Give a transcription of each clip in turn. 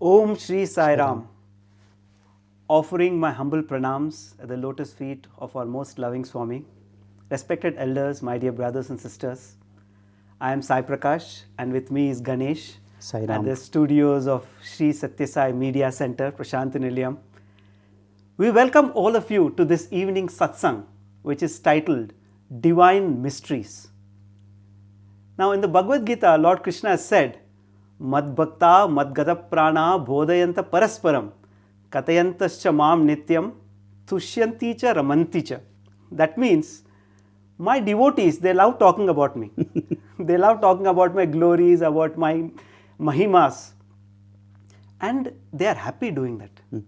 Om Shri Sai Ram, offering my humble pranams at the lotus feet of our most loving Swami. Respected elders, my dear brothers and sisters, I am Sai Prakash and with me is Ganesh Sai at Ram. the studios of Sri Satya Sai Media Center, Prashanthi Nilayam. We welcome all of you to this evening satsang, which is titled Divine Mysteries. Now, in the Bhagavad Gita, Lord Krishna has said, Mad Bhakta Madgata Prana Bodhayanta Parasparam Katayantascha Mam Nityam Tushyanti cha Ramanti cha. That means, my devotees, they love talking about me. They love talking about my glories, about my mahimas. And they are happy doing that.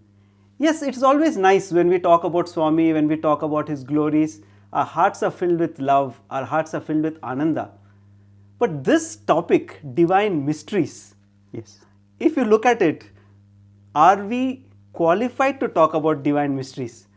Yes, it's always nice when we talk about Swami, when we talk about his glories. Our hearts are filled with love, our hearts are filled with ananda. But this topic, divine mysteries, Yes. if you look at it, are we qualified to talk about divine mysteries?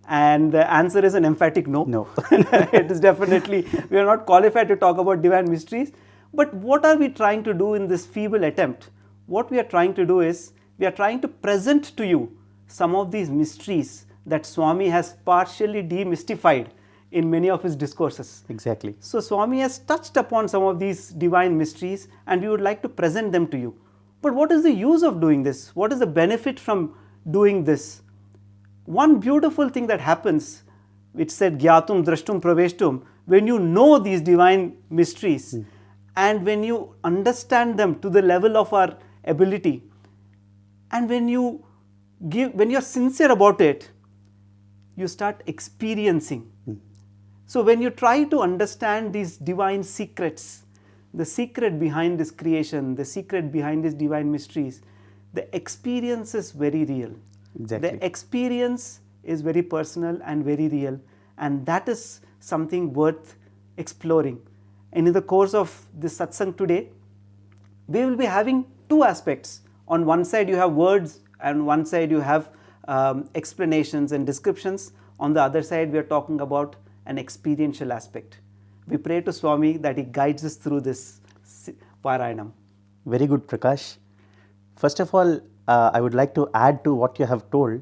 And the answer is an emphatic no. No. It is definitely, we are not qualified to talk about divine mysteries. But what are we trying to do in this feeble attempt? What we are trying to do is, we are trying to present to you some of these mysteries that Swami has partially demystified in many of his discourses. Exactly. So Swami has touched upon some of these divine mysteries and we would like to present them to you. But what is the use of doing this? What is the benefit from doing this? One beautiful thing that happens, which said Gyatum Drashtum Praveshtum, when you know these divine mysteries and when you understand them to the level of our ability, and when you are sincere about it, you start experiencing. So when you try to understand these divine secrets, the secret behind this creation, the secret behind these divine mysteries, the experience is very real. Exactly. The experience is very personal and very real, and that is something worth exploring. And in the course of this satsang today, we will be having two aspects. On one side you have words and on one side you have explanations and descriptions. On the other side we are talking about an experiential aspect. We pray to Swami that he guides us through this Parayanam. Very good, Prakash. First of all, I would like to add to what you have told.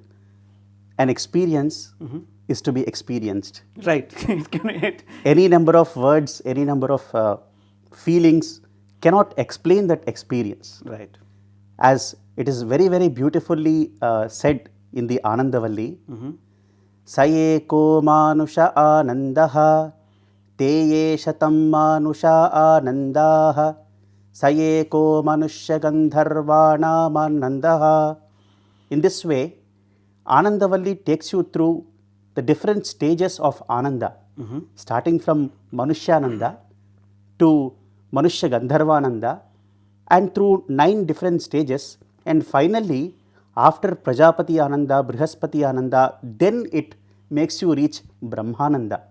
An experience is to be experienced. Right. Any number of words, any number of feelings cannot explain that experience. Right. As it is very, very beautifully said in the Anandavalli, Sayeko manusha anandaha, teye shatam manusha anandaha, Sayeko manushya gandharvana manandaha. In this way, Anandavalli takes you through the different stages of Ananda, starting from Manushyananda to Manushya Gandharvananda, and through 9 different stages, and finally after Prajapati Ananda, Brihaspati Ananda, then it makes you reach Brahmananda.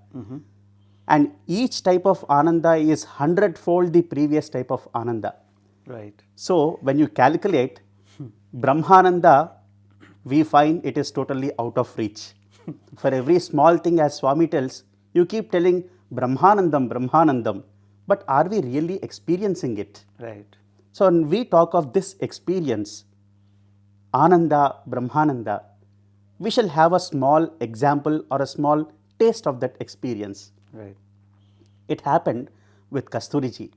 And each type of Ananda is 100-fold the previous type of Ananda. Right. So when you calculate Brahmananda, we find it is totally out of reach. For every small thing, as Swami tells, you keep telling Brahmanandam, Brahmanandam, but are we really experiencing it? Right. So when we talk of this experience, Ananda, Brahmananda, we shall have a small example or a small taste of that experience. Right. It happened with Kasturiji.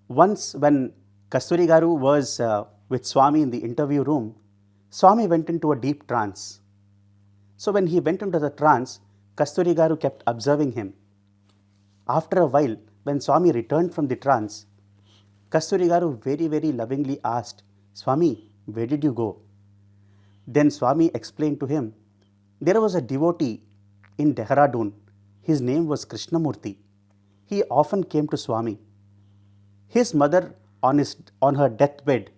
Once when Kasturi Garu was with Swami in the interview room, Swami went into a deep trance. So when he went into the trance, Kasturi Garu kept observing him. After a while, when Swami returned from the trance, Kasturi Garu very, very lovingly asked, Swami, where did you go? Then Swami explained to him, there was a devotee in Dehradun. His name was Krishnamurti. He often came to Swami. His mother on her deathbed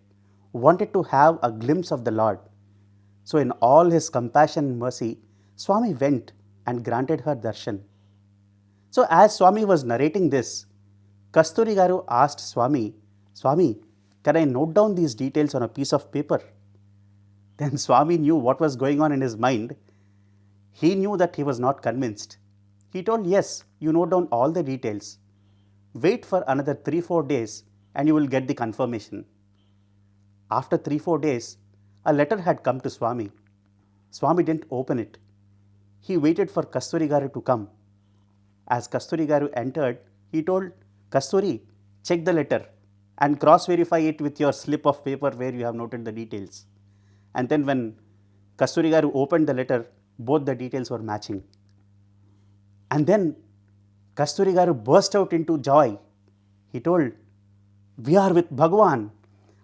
wanted to have a glimpse of the Lord. So in all his compassion and mercy, Swami went and granted her darshan. So as Swami was narrating this, Kasturi Garu asked Swami, Swami, can I note down these details on a piece of paper? Then Swami knew what was going on in his mind. He knew that he was not convinced. He told, yes, you note down all the details. Wait for another 3-4 days and you will get the confirmation. After 3-4 days, a letter had come to Swami. Swami didn't open it. He waited for Kasturi Garu to come. As Kasturi Garu entered, he told Kasturi, check the letter and cross-verify it with your slip of paper where you have noted the details. And then when Kasturi Garu opened the letter, both the details were matching. And then Kasturi Garu burst out into joy. He told, we are with Bhagwan,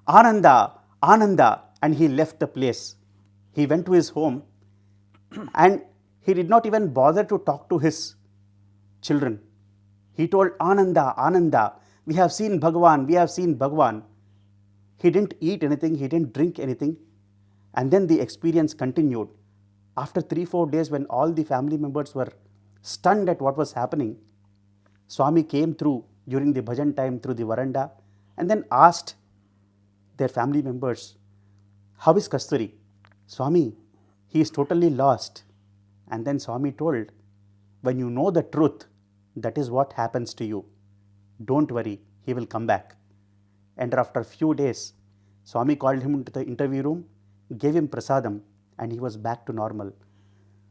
Ananda, Ananda, and he left the place. He went to his home and he did not even bother to talk to his children. He told Ananda, Ananda, we have seen Bhagwan, we have seen Bhagwan. He didn't eat anything, he didn't drink anything. And then the experience continued. After 3-4 days, when all the family members were stunned at what was happening, Swami came through during the bhajan time through the veranda and then asked their family members, how is Kasturi? Swami, he is totally lost. And then Swami told, when you know the truth, that is what happens to you. Don't worry, he will come back. And after a few days, Swami called him into the interview room, gave him prasadam, and he was back to normal.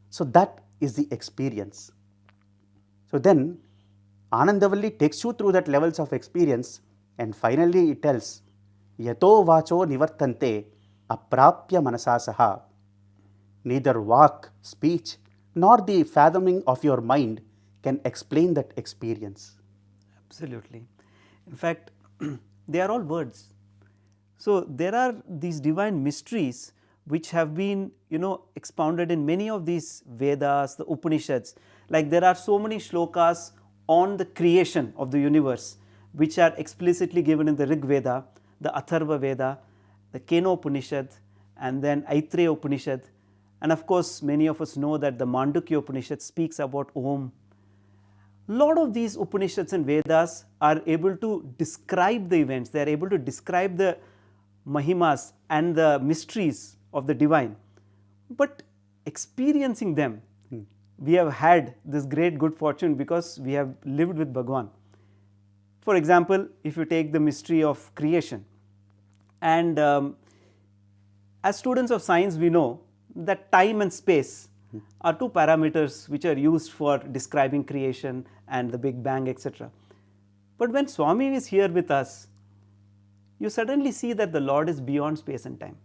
So that is the experience. So then, Anandavalli takes you through that levels of experience, and finally it tells, Yato vacho nivartante aprapya manasasaha. Neither walk, speech, nor the fathoming of your mind can explain that experience. Absolutely. In fact, they are all words. So there are these divine mysteries which have been, expounded in many of these Vedas, the Upanishads. Like there are so many shlokas on the creation of the universe which are explicitly given in the Rig Veda, the Atharva Veda, the Keno Upanishad, and then Aitreya Upanishad. And of course, many of us know that the Mandukya Upanishad speaks about Om. Lot of these Upanishads and Vedas are able to describe the events, they are able to describe the Mahimas and the mysteries of the divine. But experiencing them, we have had this great good fortune because we have lived with Bhagwan. For example, if you take the mystery of creation, and as students of science, we know that time and space are two parameters which are used for describing creation and the Big Bang, etc. But when Swami is here with us, you suddenly see that the Lord is beyond space and time.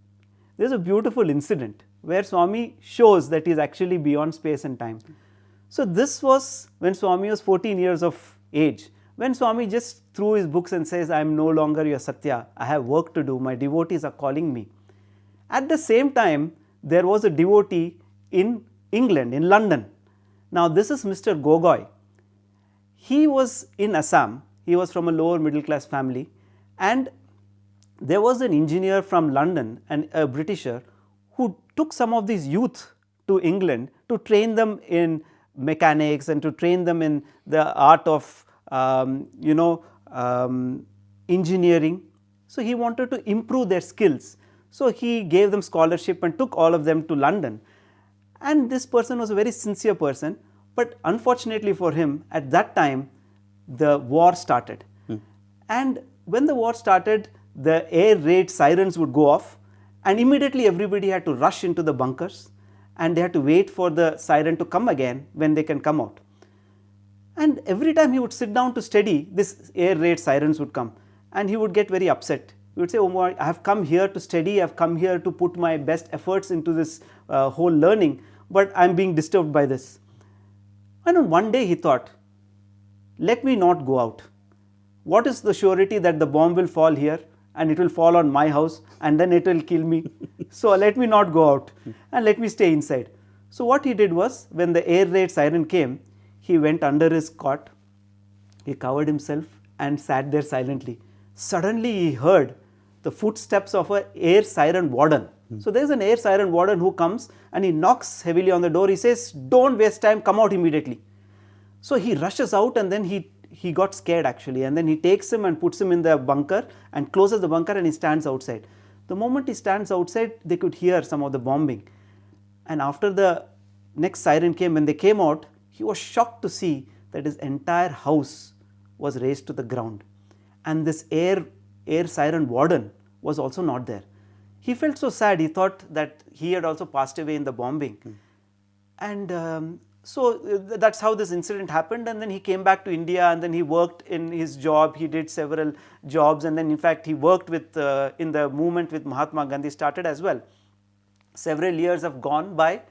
There is a beautiful incident where Swami shows that he is actually beyond space and time. So this was when Swami was 14 years of age, when Swami just threw his books and says, I am no longer your Satya, I have work to do, my devotees are calling me. At the same time, there was a devotee in England, in London. Now this is Mr. Gogoi. He was in Assam, he was from a lower middle class family, and there was an engineer from London and a Britisher who took some of these youth to England to train them in mechanics and to train them in the art of engineering. So he wanted to improve their skills. So he gave them scholarship and took all of them to London. And this person was a very sincere person, but unfortunately for him, at that time, the war started. And when the war started, the air raid sirens would go off, and immediately everybody had to rush into the bunkers, and they had to wait for the siren to come again when they can come out. And every time he would sit down to study, this air raid sirens would come, and he would get very upset. He would say, oh, I have come here to study, I have come here to put my best efforts into this whole learning, but I am being disturbed by this. And on one day he thought, let me not go out. What is the surety that the bomb will fall here and it will fall on my house and then it will kill me? So let me not go out and let me stay inside. So what he did was, when the air raid siren came, he went under his cot, he covered himself and sat there silently. Suddenly he heard the footsteps of an air siren warden. So there is an air siren warden who comes and he knocks heavily on the door. He says, don't waste time, come out immediately. So he rushes out, and then he got scared actually, and then he takes him and puts him in the bunker and closes the bunker, and he stands outside. The moment he stands outside, they could hear some of the bombing. And after the next siren came, when they came out, he was shocked to see that his entire house was razed to the ground. And this air siren warden was also not there. he felt so sad. He thought that he had also passed away in the bombing. And that's how this incident happened. And then he came back to India, and then he worked in his job. He did several jobs, and then in fact he worked with in the movement with Mahatma Gandhi started as well. Several years have gone by,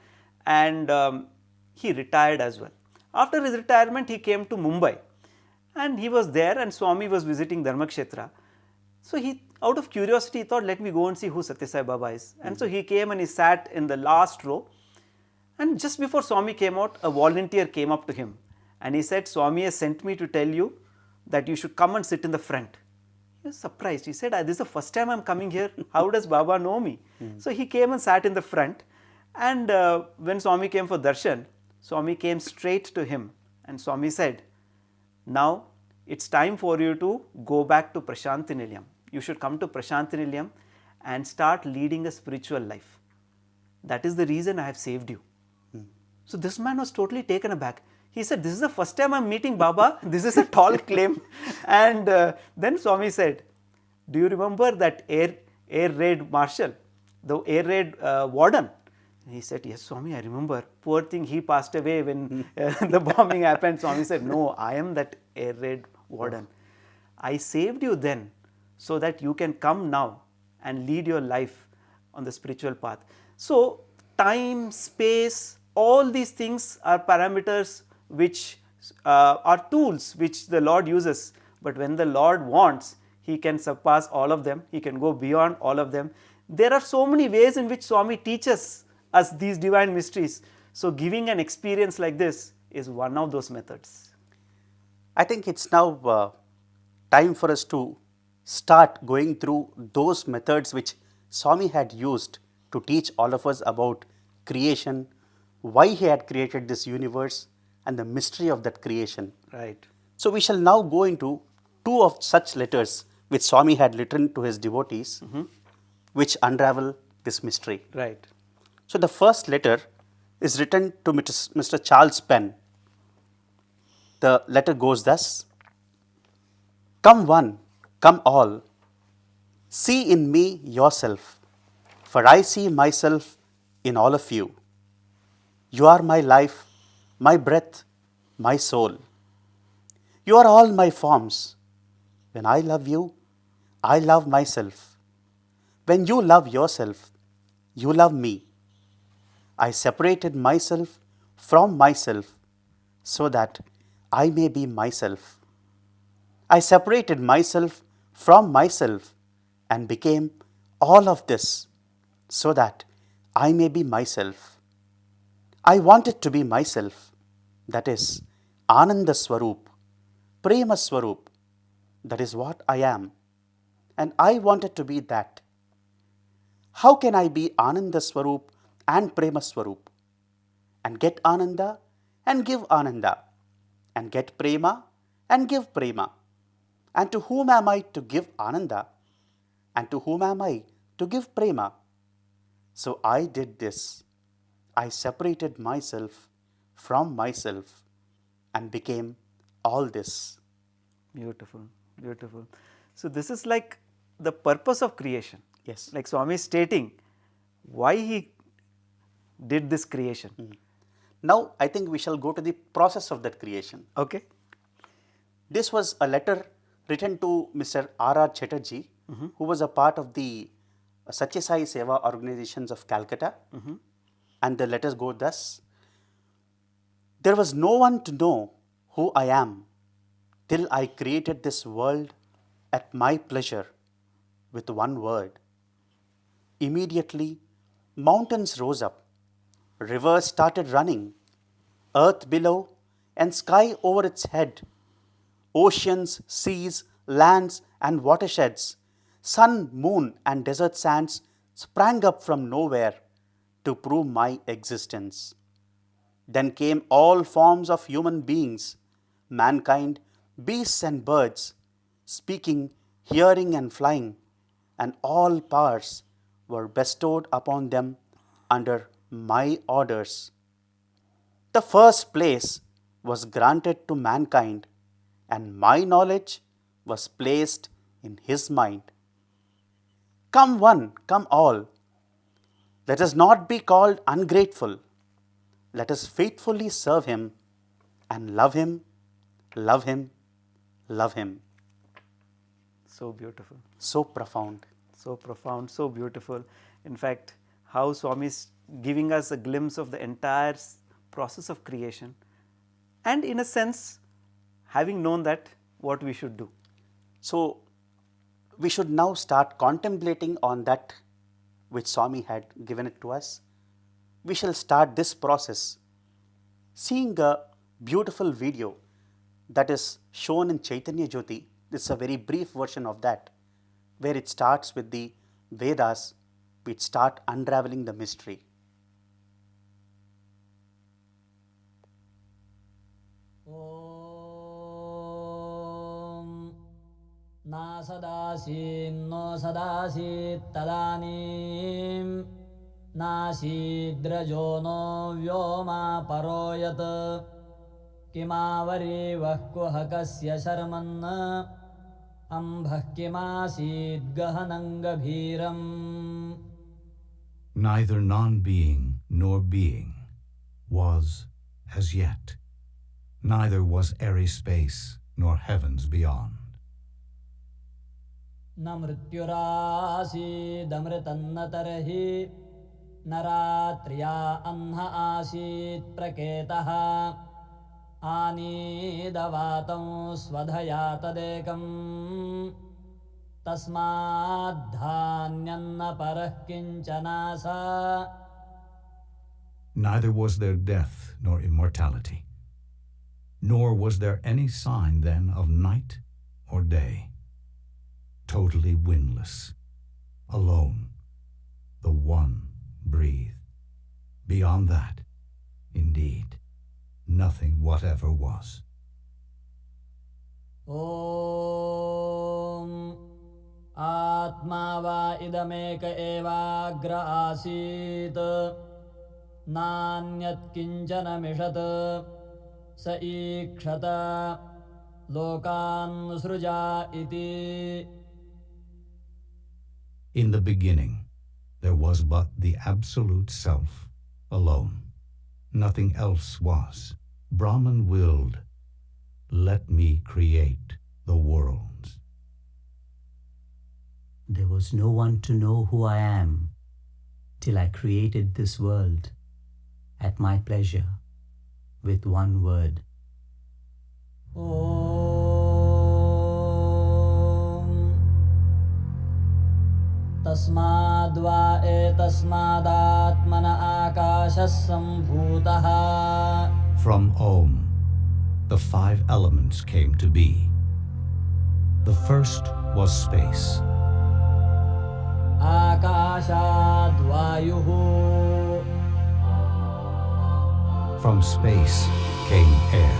and he retired as well. After his retirement, he came to Mumbai, and he was there, and Swami was visiting Dharmakshetra. So he, out of curiosity, thought, let me go and see who Satya Sai Baba is. And so he came and he sat in the last row. And just before Swami came out, a volunteer came up to him and he said, Swami has sent me to tell you that you should come and sit in the front. He was surprised. He said, this is the first time I am coming here. How does Baba know me? So he came and sat in the front. And when Swami came for darshan, Swami came straight to him and Swami said, now it's time for you to go back to Prashanti Nilayam. You should come to Prashanti Nilayam and start leading a spiritual life. That is the reason I have saved you. So this man was totally taken aback. He said, this is the first time I am meeting Baba. This is a tall claim. And then Swami said, do you remember that air raid marshal, the air raid warden? He said, yes, Swami, I remember. Poor thing, he passed away when the bombing happened. Swami said, no, I am that air raid warden. I saved you then so that you can come now and lead your life on the spiritual path. So time, space, all these things are parameters which are tools which the Lord uses. But when the Lord wants, He can surpass all of them. He can go beyond all of them. There are so many ways in which Swami teaches us these divine mysteries. So giving an experience like this is one of those methods. I think it's now time for us to start going through those methods which Swami had used to teach all of us about creation, why he had created this universe, and the mystery of that creation. Right. So we shall now go into two of such letters which Swami had written to his devotees, which unravel this mystery. Right. So the first letter is written to Mr. Charles Penn. The letter goes thus: Come one, come all, see in me yourself, for I see myself in all of you. You are my life, my breath, my soul. You are all my forms. When I love you, I love myself. When you love yourself, you love me. I separated myself from myself so that I may be myself. I separated myself from myself and became all of this so that I may be myself. I wanted to be myself, that is, Ananda Swarup, Prema Swarup, that is what I am, and I wanted to be that. How can I be Ananda Swarup and Prema Swarup, and get Ananda and give Ananda, and get Prema and give Prema? And to whom am I to give Ananda, and to whom am I to give Prema? So I did this. I separated myself from myself and became all this. Beautiful, beautiful. So this is like the purpose of creation. Yes. Like Swami is stating why he did this creation. Now I think we shall go to the process of that creation. Okay. This was a letter written to Mr. R.R. Chatterjee, who was a part of the Satya Sai Seva organizations of Calcutta. And the letters go thus: There was no one to know who I am till I created this world at my pleasure with one word. Immediately, mountains rose up, rivers started running, earth below and sky over its head, oceans, seas, lands and watersheds, sun, moon and desert sands sprang up from nowhere to prove my existence. Then came all forms of human beings, mankind, beasts and birds, speaking, hearing and flying, and all powers were bestowed upon them under my orders. The first place was granted to mankind, and my knowledge was placed in his mind. Come one, come all. Let us not be called ungrateful. Let us faithfully serve Him and love Him, love Him, love Him. So beautiful. So profound. So profound, so beautiful. In fact, how Swami is giving us a glimpse of the entire process of creation, and in a sense, having known that, what we should do. So, we should now start contemplating on that which Swami had given it to us. We shall start this process seeing a beautiful video that is shown in Chaitanya Jyoti. This is a very brief version of that, where it starts with the Vedas, which start unraveling the mystery. Na sadasin no sadasit tadanim nasidраjo no vyoma paroyat kimavari vahkuhakasya sharman ambhah kimasid gahanangabhiram. Neither non-being nor being was as yet. Neither was airy space nor heavens beyond. न मृत्युरासीदमृतन्न तर्हि न रात्र्या अह्न आसीत् प्रकेतः आनीदवातं स्वधया तदेकम् तस्माद्धान्यन्न परः किञ्चनासा. Neither was there death nor immortality, nor was there any sign then of night or day. Totally windless, alone, the One breathed. Beyond that, indeed, nothing whatever was. Om Atma va idameka evagra asit nanyat kinchana mishat sa ikshata lokan sruja iti. In the beginning, there was but the Absolute Self alone. Nothing else was. Brahman willed, let me create the worlds. There was no one to know who I am till I created this world at my pleasure with one word. तस्माद्वा एतस्मादात्मन आकाशः सम्भूतः. From Om, the 5 elements came to be. The first was space. आकाशाद् वायुः. From space came air.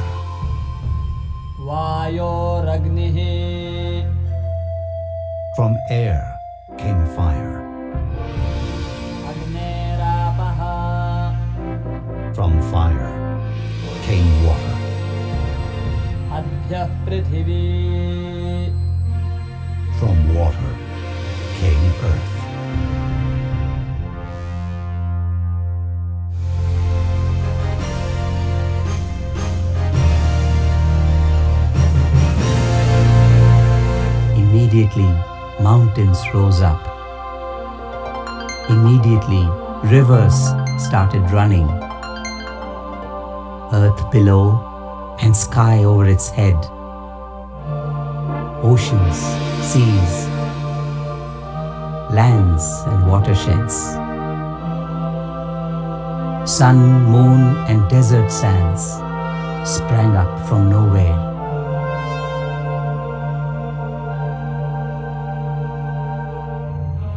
वायोरग्निः. From air came fire. अग्नेरापः. From fire came water. अद्भ्यः पृथिवी. From water came earth. Immediately, mountains rose up. Immediately, rivers started running. Earth below and sky over its head. Oceans, seas, lands and watersheds. Sun, moon and desert sands sprang up from nowhere.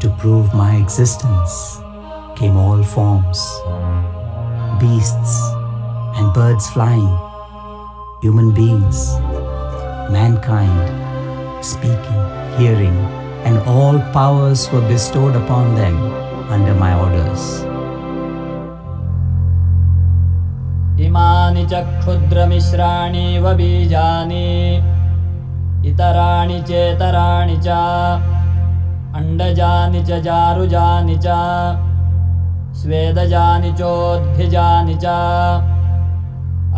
To prove my existence came all forms, beasts and birds flying, human beings, mankind, speaking, hearing, and all powers were bestowed upon them under my orders. इमानि च क्षुद्रमिश्राणि व बीजानि इतराणि चेतराणि च अण्डजानि च जारुजानि च स्वेदजानि चोद्भिजानि च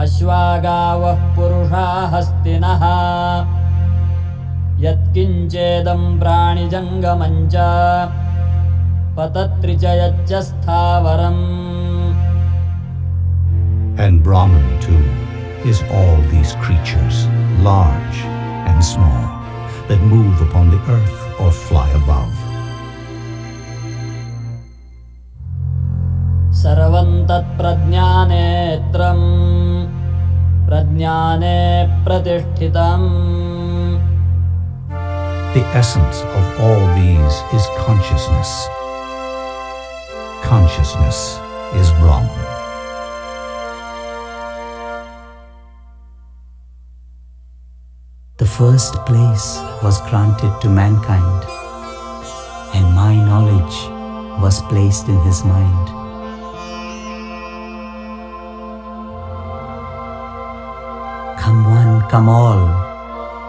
अश्वागावः पुरुषा हस्तिनः यत्किञ्चेदं प्राणिजङ्गमं च पतत्रि च यच्च स्थावरम्. And Brahman too is all these creatures, large and small, that move upon the earth or fly above. सर्वं तत्प्रज्ञानेत्रं प्रज्ञाने प्रतिष्ठितम्. The essence of all these is consciousness. Consciousness is Brahman. The first place was granted to mankind, and my knowledge was placed in his mind. Come one, come all,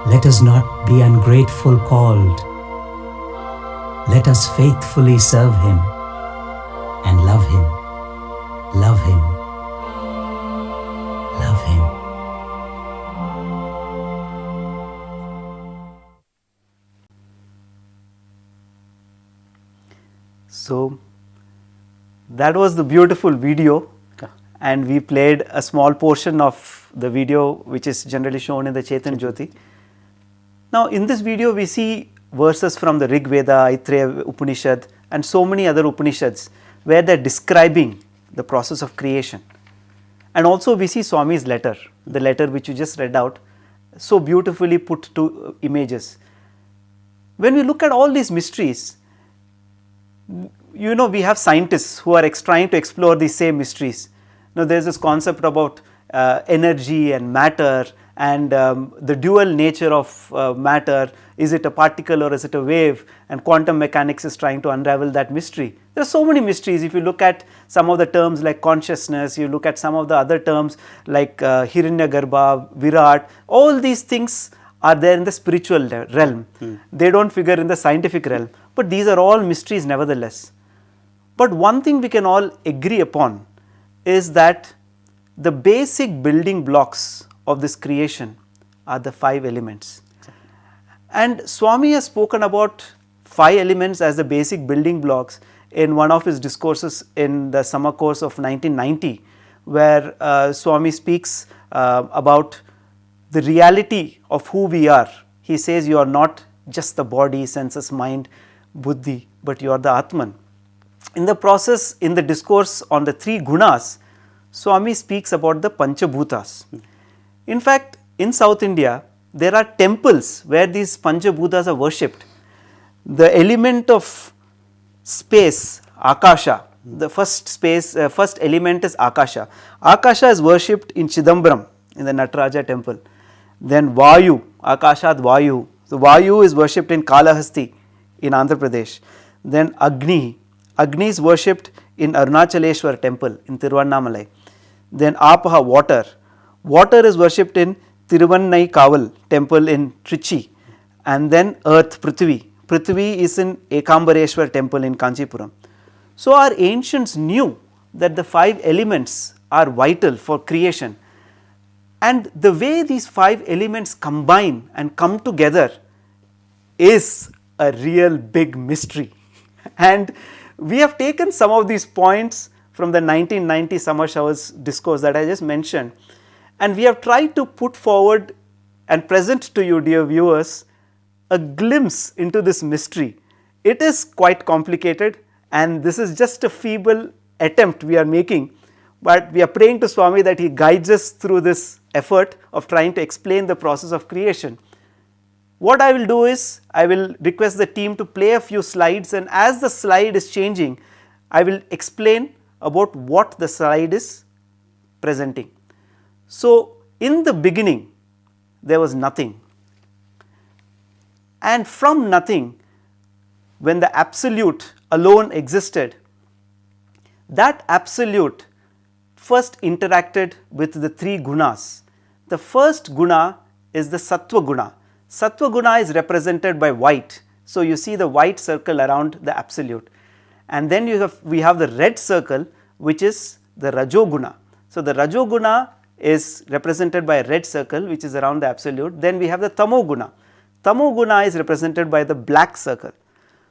let us not be ungrateful called. Let us faithfully serve him and love him, love him, love him. So that was the beautiful video, and we played a small portion of the video which is generally shown in the Chetan Jyoti. Now in this video we see verses from the Rig Veda, Aitreya Upanishad and so many other Upanishads where they are describing the process of creation. And also we see Swami's letter, the letter which you just read out, so beautifully put to images. When we look at all these mysteries, you know, we have scientists who are trying to explore these same mysteries. Now there is this concept about energy and matter and the dual nature of matter. Is it a particle or is it a wave? And quantum mechanics is trying to unravel that mystery. There are so many mysteries. If you look at some of the terms like consciousness, you look at some of the other terms like Hiranyagarbha, Virat, all these things are there in the spiritual realm. They don't figure in the scientific realm. But these are all mysteries nevertheless. But one thing we can all agree upon is that the basic building blocks of this creation are the 5 elements. And Swami has spoken about 5 elements as the basic building blocks in one of his discourses in the summer course of 1990, where Swami speaks about the reality of who we are. He says you are not just the body, senses, mind, buddhi, but you are the Atman. In the process, in the discourse on the 3 gunas, Swami speaks about the Panchabhutas. In fact, in South India, there are temples where these Panchabhutas are worshipped. The element of space, Akasha, the first element is Akasha. Akasha is worshipped in Chidambaram in the Nataraja temple. Then Vayu, Akashat Vayu. So Vayu is worshipped in Kalahasti in Andhra Pradesh. Then Agni is worshipped in Arunachaleshwar temple in Tiruvannamalai. Then Apaha, water is worshipped in Tiruvannai Kaval temple in Trichy. And then earth, Prithvi is in Ekambareshwar temple in Kanchipuram. So our ancients knew that the 5 elements are vital for creation, and the way these 5 elements combine and come together is a real big mystery. And we have taken some of these points from the 1990 Summer Showers discourse that I just mentioned, and we have tried to put forward and present to you, dear viewers, a glimpse into this mystery. It is quite complicated, and this is just a feeble attempt we are making, but we are praying to Swami that he guides us through this effort of trying to explain the process of creation. What I will do is, I will request the team to play a few slides, and as the slide is changing, I will explain about what the slide is presenting. So, in the beginning, there was nothing, and from nothing, when the Absolute alone existed, that Absolute first interacted with the 3 gunas. The first guna is the Sattva guna. Sattva guna is represented by white, So you see the white circle around the absolute, and then we have the red circle, which is the Rajoguna. So the Rajoguna is represented by a red circle, which is around the absolute. Then we have the Tamoguna. Tamoguna is represented by the black circle.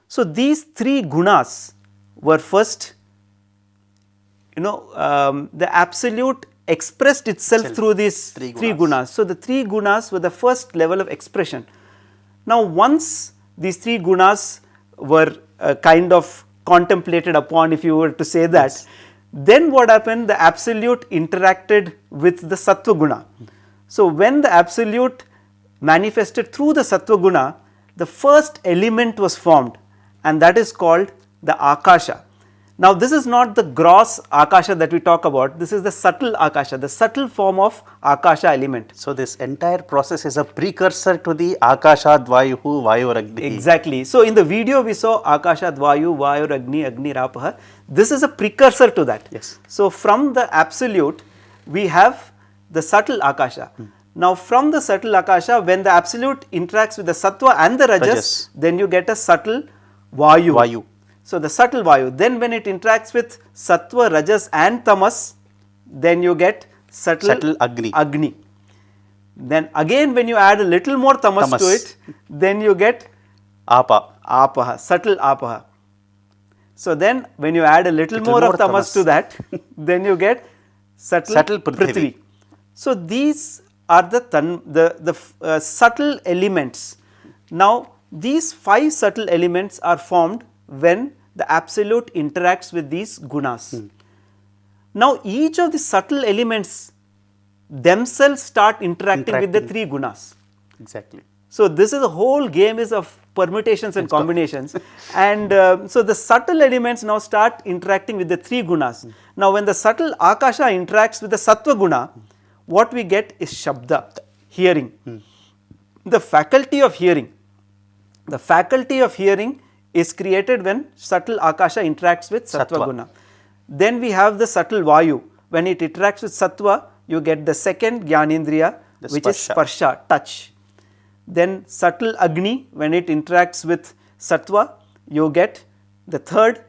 So these three gunas were first, the absolute expressed itself through these three gunas. So the three gunas were the first level of expression. Now once these three gunas were kind of contemplated upon, if you were to say that, yes, then what happened? The absolute interacted with the Sattva guna. So when the absolute manifested through the Sattva guna, the first element was formed, and that is called the Akasha. Now this is not the gross Akasha that we talk about, this is the subtle Akasha, the subtle form of Akasha element. So this entire process is a precursor to the Akasha Dvayuhu Vayoragni. Exactly. So in the video we saw Akasha Dvayu, Vayoragni, Agni Rapaha. This is a precursor to that. Yes. So from the absolute we have the subtle Akasha. Now from the subtle Akasha, when the absolute interacts with the Sattva and the Rajas, then you get a subtle Vayu. So the subtle Vayu. Then when it interacts with Sattva, Rajas and Tamas, then you get subtle Agni. Then again when you add a little more tamas to it, then you get Apaha, subtle Apaha. So then when you add a little more of tamas to that, then you get subtle Prithvi. So these are the subtle elements. Now these 5 subtle elements are formed when the absolute interacts with these gunas. Now each of the subtle elements themselves start interacting with the 3 gunas. Exactly. So this is a whole game is of permutations and combinations, and so the subtle elements now start interacting with the 3 gunas. Now when the subtle Akasha interacts with the Sattva guna, what we get is Shabda, hearing. The faculty of hearing. The faculty of hearing is created when subtle Akasha interacts with Sattva guna. Then we have the subtle Vayu. When it interacts with Sattva, you get the second Jnanendriya, which is Sparsha, touch. Then subtle Agni, when it interacts with Sattva, you get the third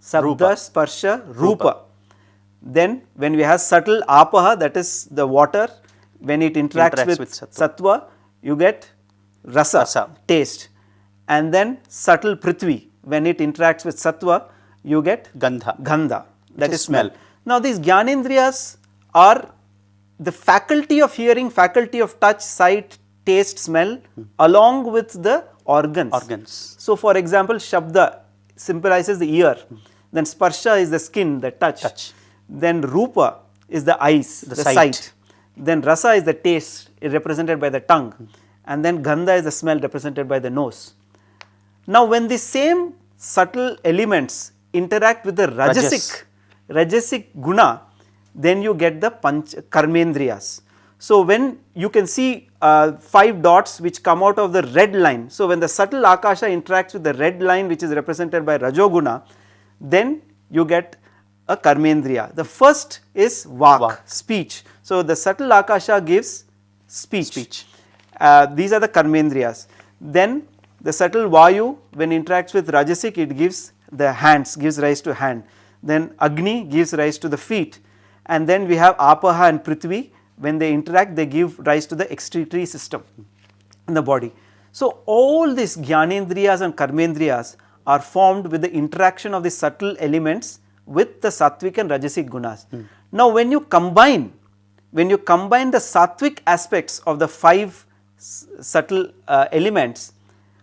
Sabda, Sparsha, Rupa. Then when we have subtle Apaha, that is the water, when it interacts with Sattva, you get Rasa, taste. And then subtle Prithvi, when it interacts with Sattva, you get Gandha, that is smell. Now these Jnanendriyas are the faculty of hearing, faculty of touch, sight, taste, smell, along with the organs. So for example, Shabda symbolizes the ear, then Sparsha is the skin, the touch. Then Rupa is the eyes, the sight. Then Rasa is the taste, represented by the tongue. And then Gandha is the smell, represented by the nose. Now when the same subtle elements interact with the Rajasic guna, then you get the Karmendriyas. So when you can see 5 dots which come out of the red line. So when the subtle Akasha interacts with the red line, which is represented by Rajoguna, then you get a Karmendriya. The first is Vak, speech. So the subtle Akasha gives speech. These are the Karmendriyas. Then the subtle Vayu, when interacts with Rajasic, it gives the hands, gives rise to hand. Then Agni gives rise to the feet. And then we have Apaha and Prithvi. When they interact, they give rise to the excretory system in the body. So all these Jnanendriyas and Karmendriyas are formed with the interaction of the subtle elements with the Sattvic and Rajasic gunas. Now when you combine the Sattvic aspects of the 5 subtle elements,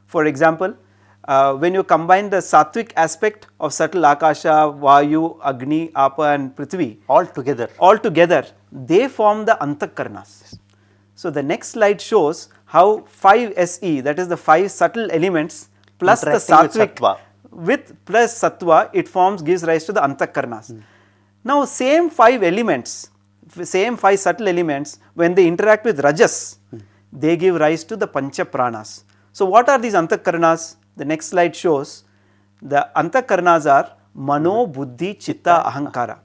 for example, when you combine the Sattvic aspect of subtle Akasha, Vayu, Agni, Apa and Prithvi all together, they form the Antakarnas. So the next slide shows how 5 SE, that is the 5 subtle elements plus the Sattvic with plus Sattva, it gives rise to the Antakarnas. Now same 5 subtle elements, when they interact with Rajas, they give rise to the Pancha Pranas. So what are these Antakarnas? The next slide shows the Antakarnas are Mano, Buddhi, Chitta, Ahankara.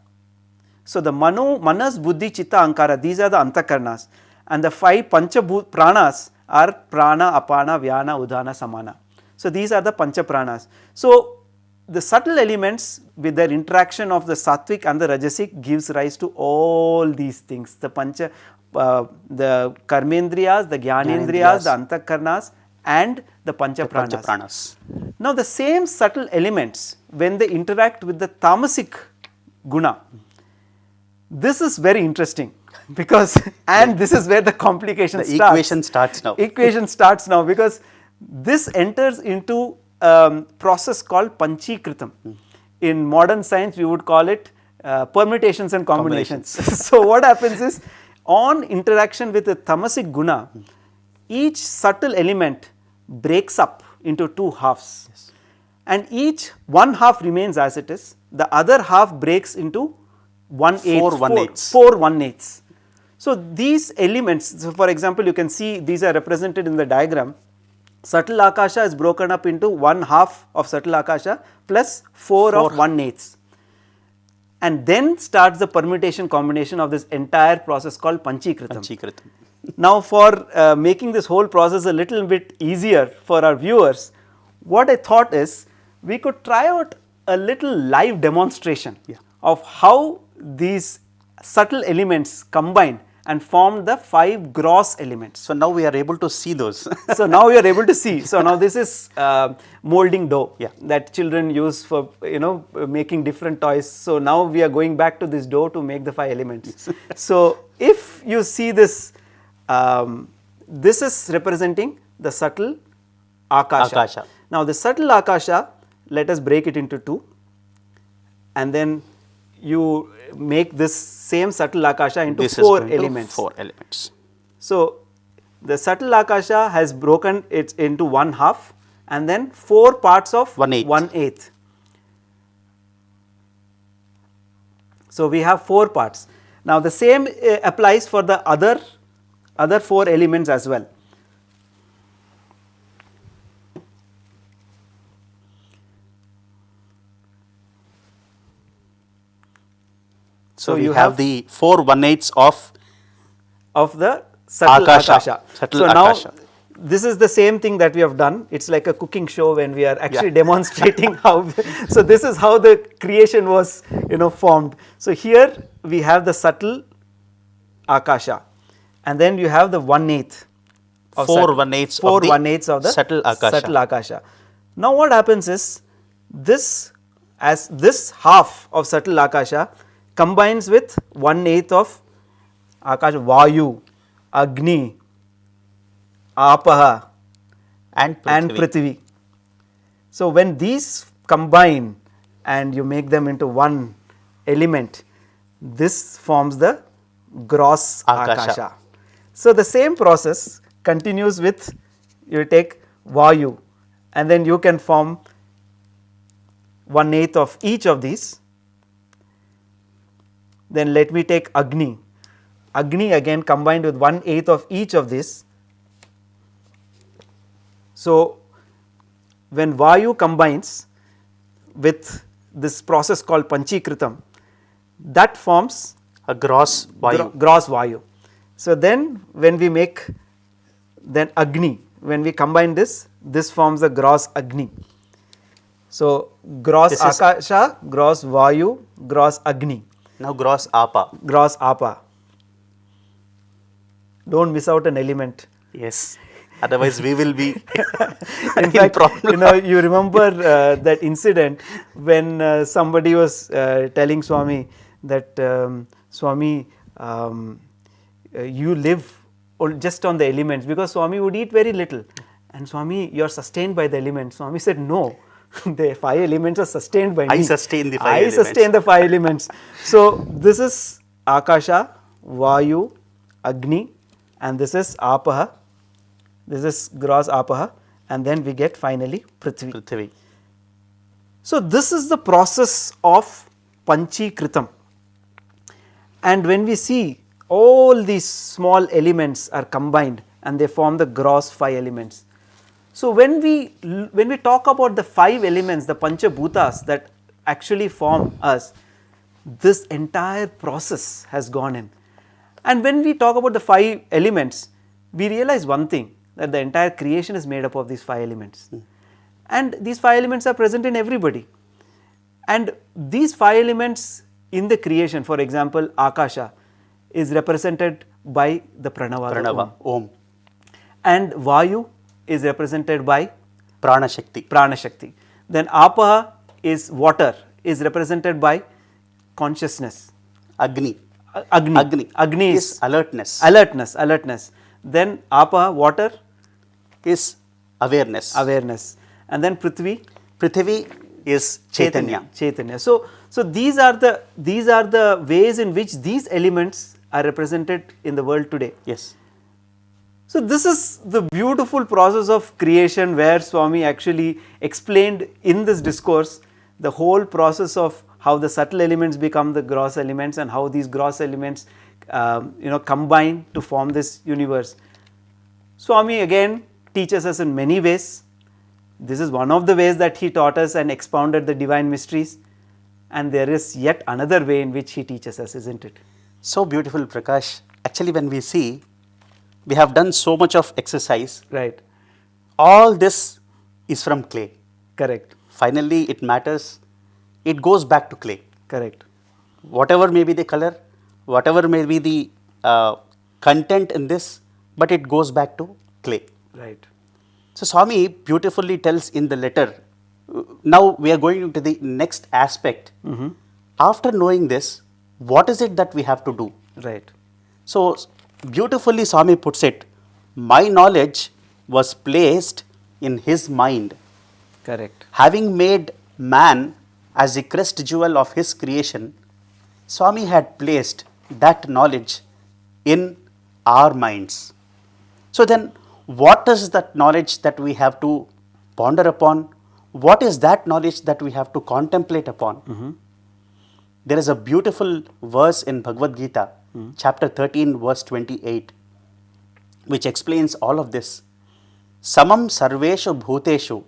So the Manas, Buddhi, Chitta, Ahankara, these are the Antakarnas, and the 5 Pancha Pranas are Prana, Apana, Vyana, Udana, Samana. So these are the pancha pranas. So the subtle elements with their interaction of the sattvic and the rajasic gives rise to all these things, the pancha, the karmendriyas, the jnanendriyas, the antakarnas and the pancha pranas. Pranas. Now the same subtle elements, when they interact with the tamasic guna, this is very interesting because, and this is where the complication The starts. equation starts now. Equation starts now because this enters into process called panchikritam. In modern science we would call it permutations and combinations. So what happens is, on interaction with the tamasic guna, each subtle element breaks up into two halves. Yes. And each one half remains as it is, the other half breaks into 1/8, 4 1/8. So these elements, so for example, you can see these are represented in the diagram. Subtle akasha is broken up into 1/2 of subtle akasha plus 4 of 1/8. And then starts the permutation combination of this entire process called panchikritam. Panchikritam. Now for making this whole process a little bit easier for our viewers, what I thought is we could try out a little live demonstration of how these subtle elements combined and formed the 5 gross elements. So now we are able to see those. So now you are able to see. So now this is molding dough that children use for making different toys. So now we are going back to this dough to make the 5 elements. So if you see this, this is representing the subtle akasha. Now the subtle akasha, let us break it into 2, and then you make this same subtle akasha into 4 elements. 4 elements. So the subtle akasha has broken it into 1/2 and then 4 parts of 1/8. So we have 4 parts. Now the same applies for the other 4 elements as well. So you have the 4 1/8 of the subtle akasha. Subtle so akasha. Now this is the same thing that we have done. It's like a cooking show when we are actually demonstrating how. So this is how the creation was formed. So here we have the subtle akasha, and then you have the 1/8 of 4 1/8 4 of the 1/8 of the subtle akasha. Subtle akasha. Now what happens is this half of subtle akasha combines with 1/8 of akasha, vayu, agni, apaha and prithvi. So when these combine and you make them into one element, this forms the gross akasha. So the same process continues with, you take vayu and then you can form 1/8 of each of these. Then let me take agni. Agni again combined with 1/8 of each of these. So when vayu combines with this process called panchikritam, that forms a gross vayu. Gross vayu. So then when we make then agni, when we combine this forms the gross agni. So gross akasha, gross vayu, gross agni. Now gross apa. Gross apa. Don't miss out an element. Yes. Otherwise we will be in fact, you remember that incident when somebody was telling Swami that Swami, you live just on the elements, because Swami would eat very little, and Swami, you are sustained by the elements. Swami said, no, the 5 elements are sustained by me. I sustain the 5 elements. I sustain the 5 elements. So this is akasha, vayu, agni, and this is apaha. This is gross apaha, and then we get finally prithvi. So this is the process of panchikritam. And when we see all these small elements are combined and they form the gross 5 elements. So when we talk about the 5 elements, the panchabhutas that actually form us, this entire process has gone in. And when we talk about the 5 elements, we realize one thing, that the entire creation is made up of these 5 elements. And these 5 elements are present in everybody. And these 5 elements in the creation, for example, Akasha is represented by the Pranava, the Pranava, Om. Om, And Vayu is represented by Prana Shakti, Prana Shakti. Then Apaha is water, is represented by consciousness. Agni. Agni. Agni is alertness. alertness. Then Apaha, water, Is awareness. awareness. And then Prithvi, Prithvi is Chaitanya. Chaitanya. So these are the ways in which these elements are represented in the world today. Yes. So this is the beautiful process of creation where Swami actually explained in this discourse the whole process of how the subtle elements become the gross elements and how these gross elements combine to form this universe. Swami again teaches us in many ways. This is one of the ways that he taught us and expounded the divine mysteries, and there is yet another way in which he teaches us, isn't it? So beautiful, Prakash. Actually, when we see, we have done so much of exercise. Right. All this is from clay. Correct. Finally, it matters. It goes back to clay. Correct. Whatever may be the color, whatever may be the content in this, but it goes back to clay. Right. So Swami beautifully tells in the letter. Now we are going into the next aspect. After knowing this, what is it that we have to do? Right. So beautifully Swami puts it, my knowledge was placed in his mind. Correct. Having made man as the crest jewel of his creation, Swami had placed that knowledge in our minds. So then, what is that knowledge that we have to ponder upon? What is that knowledge that we have to contemplate upon? There is a beautiful verse in Bhagavad Gita, chapter 13, verse 28, which explains all of this. Samam sarveshu bhuteshu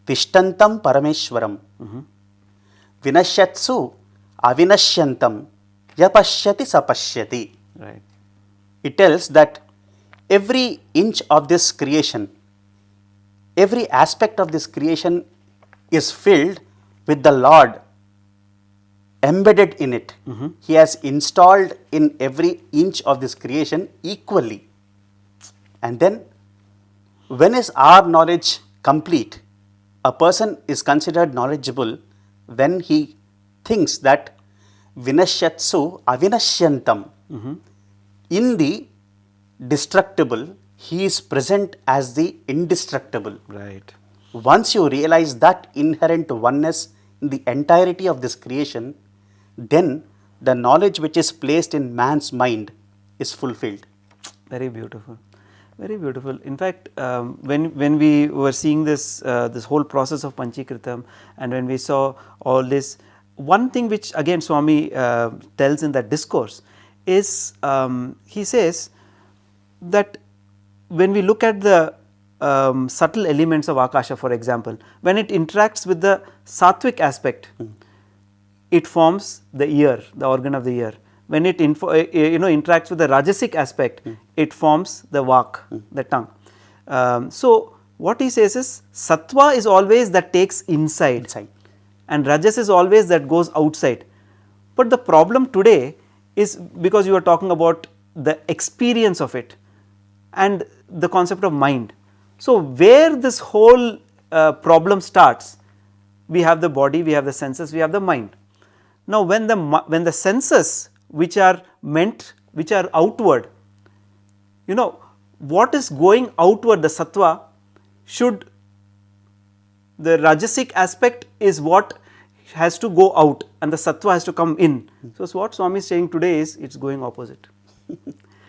tishtantam parameshwaram vinashyatsu avinashyantam yapashyati sapashyati. Right. It tells that every inch of this creation, every aspect of this creation is filled with the Lord embedded in it. He has installed in every inch of this creation equally. And then, when is our knowledge complete? A person is considered knowledgeable when he thinks that vinashyatsu avinashyantam. In the destructible, he is present as the indestructible. Right. Once you realize that inherent oneness in the entirety of this creation, then the knowledge which is placed in man's mind is fulfilled. Very beautiful. Very beautiful. In fact, when we were seeing this whole process of Panchikritam, and when we saw all this, one thing which again Swami tells in that discourse is, he says that when we look at the subtle elements of Akasha, for example, when it interacts with the sattvic aspect, it forms the ear, the organ of the ear. When it interacts with the rajasic aspect, it forms the vak, the tongue. So what he says is, sattva is always that takes inside, and rajas is always that goes outside. But the problem today is, because you are talking about the experience of it and the concept of mind. So where this whole problem starts, we have the body, we have the senses, we have the mind. Now when the senses which are outward, what is going outward, the sattva, should, the rajasic aspect is what has to go out and the sattva has to come in. So what Swami is saying today is, it's going opposite.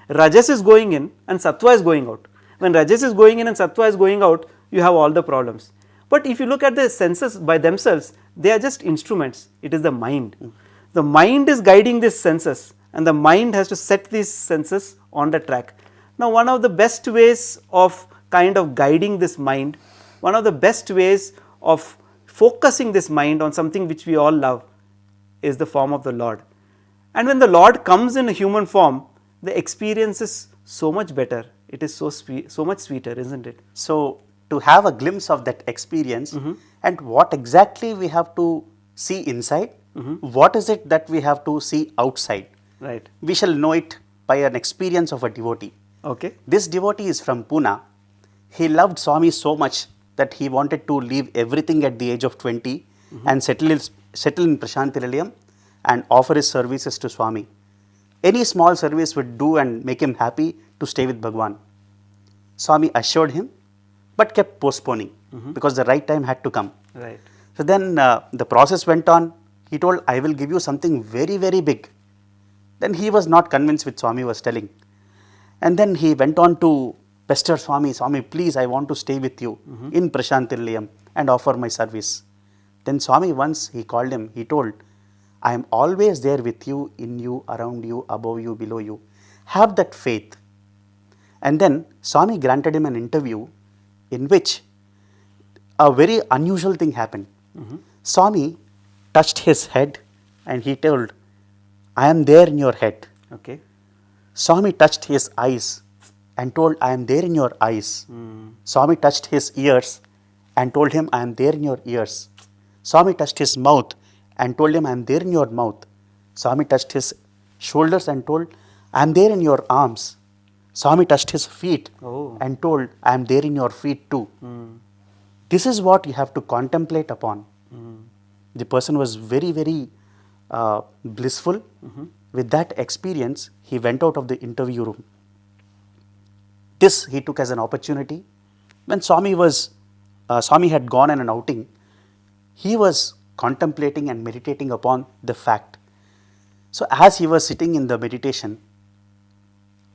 Rajas is going in and sattva is going out. When rajas is going in and sattva is going out, you have all the problems. But if you look at the senses by themselves, they are just instruments. It is the mind. The mind is guiding these senses, and the mind has to set these senses on the track. Now one of the best ways of kind of guiding this mind, one of the best ways of focusing this mind on something which we all love, is the form of the Lord. And when the Lord comes in a human form, the experience is so much better. It is so much sweeter, isn't it? So to have a glimpse of that experience and what exactly we have to see inside, what is it that we have to see outside. Right. We shall know it by an experience of a devotee. Okay. This devotee is from Pune. He loved Swami so much that he wanted to leave everything at the age of 20 and settle in Prashanthi Nilayam and offer his services to Swami. Any small service would do and make him happy to stay with Bhagwan. Swami assured him but kept postponing because the right time had to come. Right. So then the process went on. He told, I will give you something very, very big. Then he was not convinced with Swami was telling. And then he went on to pester Swami, Swami, please, I want to stay with you in Prashanthi Nilayam and offer my service. Then Swami once he called him, he told, I am always there with you, in you, around you, above you, below you. Have that faith. And then Swami granted him an interview in which a very unusual thing happened. Swami touched his head and he told, I am there in your head. Okay. Swami touched his eyes and told, I am there in your eyes. Swami touched his ears and told him, I am there in your ears. Swami touched his mouth and told him, I am there in your mouth. Swami touched his shoulders and told, I am there in your arms. Swami touched his feet and told, I am there in your feet too. This is what you have to contemplate upon. The person was very, very blissful. With that experience, he went out of the interview room. This he took as an opportunity. When Swami had gone on an outing, he was contemplating and meditating upon the fact. So as he was sitting in the meditation,